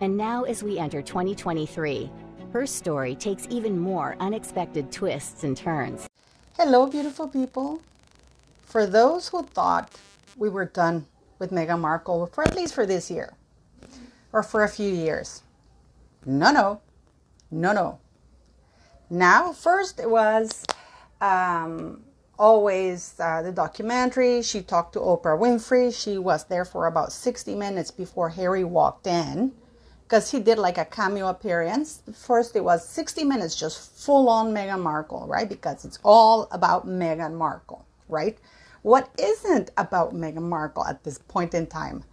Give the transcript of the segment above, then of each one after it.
And now as we enter 2023, her story takes even more unexpected twists and turns. Hello, beautiful people. For those who thought we were done with Meghan Markle, for at least for this year, or for a few years. No. Now, first it was always the documentary. She talked to Oprah Winfrey. She was there for about 60 minutes before Harry walked in, because he did like a cameo appearance. First it was 60 minutes just full on Meghan Markle, right? Because it's all about Meghan Markle, right? What isn't about Meghan Markle at this point in time?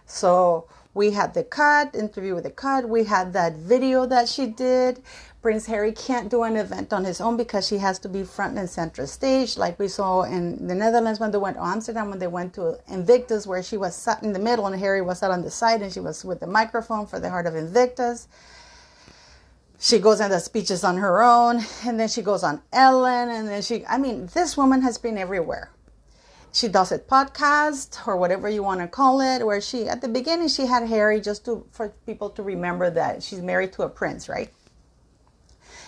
So we had the interview with the cut. We had that video that she did. Prince Harry can't do an event on his own because she has to be front and center stage, like we saw in the Netherlands when they went to Amsterdam, when they went to Invictus, where she was sat in the middle and Harry was sat on the side, and she was with the microphone for the Heart of Invictus. She goes and does speeches on her own, and then she goes on Ellen, and then this woman has been everywhere. She does a podcast or whatever you want to call it, where at the beginning she had Harry just for people to remember that she's married to a prince, right?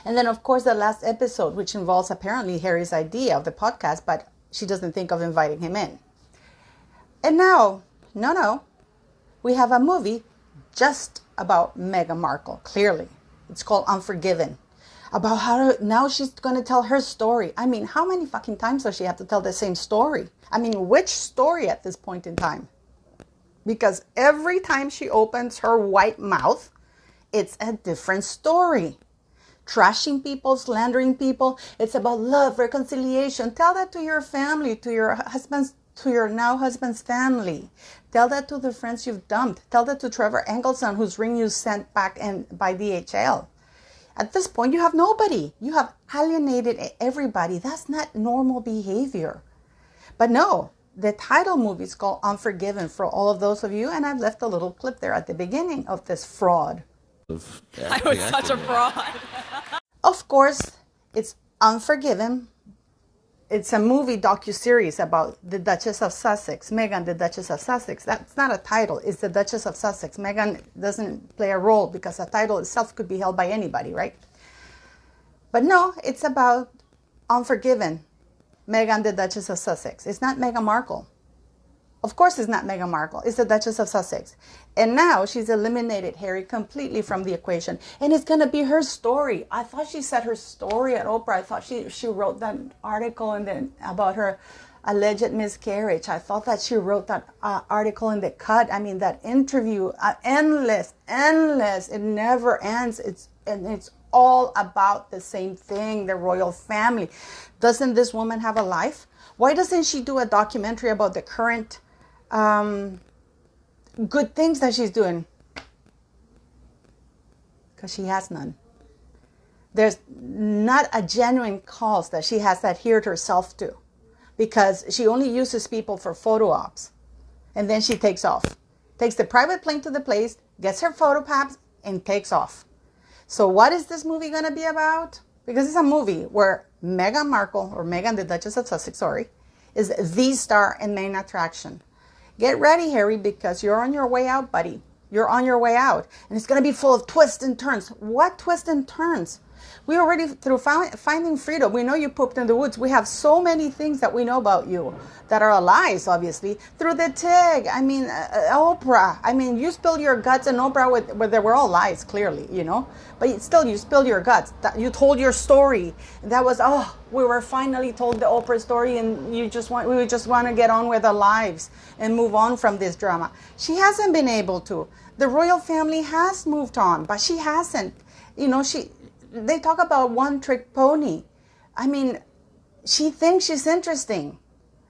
And then of course the last episode, which involves apparently Harry's idea of the podcast, but she doesn't think of inviting him in. And now, no, we have a movie just about Meghan Markle, clearly. It's called Unforgiven. About now she's going to tell her story. I mean, how many fucking times does she have to tell the same story? I mean, which story at this point in time? Because every time she opens her white mouth, it's a different story. Trashing people, slandering people. It's about love, reconciliation. Tell that to your family, to your now husband's family. Tell that to the friends you've dumped. Tell that to Trevor Engelson, whose ring you sent back by DHL. At this point, you have nobody. You have alienated everybody. That's not normal behavior. But no, the title movie is called Unforgiven for all of those of you, and I've left a little clip there at the beginning of this fraud. I was such a fraud. Of course, it's Unforgiven. It's a movie docuseries about the Duchess of Sussex, Meghan, the Duchess of Sussex. That's not a title, it's the Duchess of Sussex. Meghan doesn't play a role because a title itself could be held by anybody, right? But no, it's about Unforgiven, Meghan, the Duchess of Sussex. It's not Meghan Markle. Of course it's not Meghan Markle, it's the Duchess of Sussex. And now she's eliminated Harry completely from the equation. And it's going to be her story. I thought she said her story at Oprah. I thought she wrote that article about her alleged miscarriage. I thought that she wrote that article in the cut. I mean, that interview, endless. It never ends. It's all about the same thing, the royal family. Doesn't this woman have a life? Why doesn't she do a documentary about the current good things that she's doing? Because she has none. There's not a genuine cause that she has adhered herself to, because she only uses people for photo ops, and then she takes off, takes the private plane to the place, gets her photo paps, and takes off. So what is this movie going to be about? Because it's a movie where Meghan Markle, or Meghan, the Duchess of Sussex, is the star and main attraction. Get ready, Harry, because you're on your way out, buddy. You're on your way out. And it's going to be full of twists and turns. What twists and turns? We already, through Finding Freedom, we know you pooped in the woods. We have so many things that we know about you that are lies, obviously. Through the TIG, Oprah. You spilled your guts in Oprah, where they were all lies, clearly, But still, you spilled your guts. You told your story. That was, we were finally told the Oprah story, and we just want to get on with our lives and move on from this drama. She hasn't been able to. The royal family has moved on, but she hasn't. They talk about one-trick pony. She thinks she's interesting.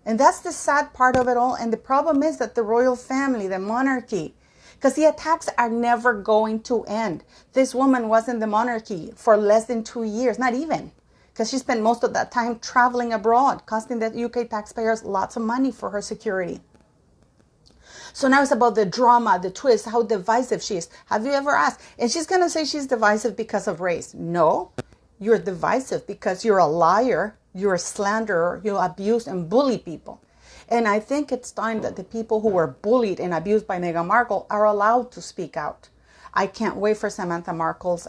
And that's the sad part of it all. And the problem is that the royal family, the monarchy, because the attacks are never going to end. This woman was in the monarchy for less than 2 years, not even, because she spent most of that time traveling abroad, costing the UK taxpayers lots of money for her security. So now it's about the drama, the twist, how divisive she is. Have you ever asked? And she's going to say she's divisive because of race. No, you're divisive because you're a liar, you're a slanderer, you abuse and bully people. And I think it's time that the people who were bullied and abused by Meghan Markle are allowed to speak out, I can't wait for Samantha Markle's,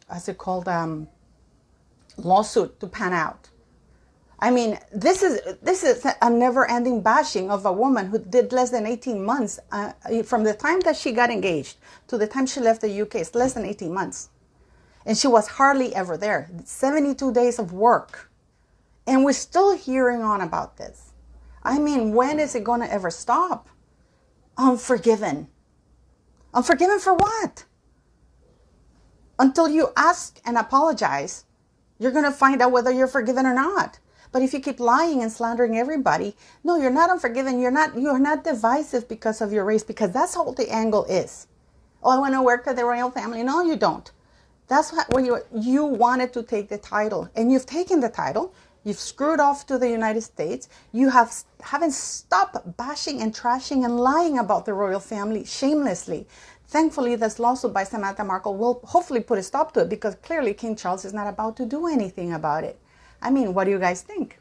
what's it called, lawsuit to pan out. I mean, this is a never-ending bashing of a woman who did less than 18 months. From the time that she got engaged to the time she left the UK, it's less than 18 months. And she was hardly ever there. 72 days of work. And we're still hearing on about this. I mean, when is it going to ever stop? Unforgiven. Unforgiven for what? Until you ask and apologize, you're going to find out whether you're forgiven or not. But if you keep lying and slandering everybody, no, you're not unforgiven. You're not divisive because of your race, because that's all the angle is. Oh, I want to work for the royal family. No, you don't. That's when you wanted to take the title, and you've taken the title. You've screwed off to the United States. You haven't stopped bashing and trashing and lying about the royal family shamelessly. Thankfully, this lawsuit by Samantha Markle will hopefully put a stop to it, because clearly King Charles is not about to do anything about it. I mean, what do you guys think?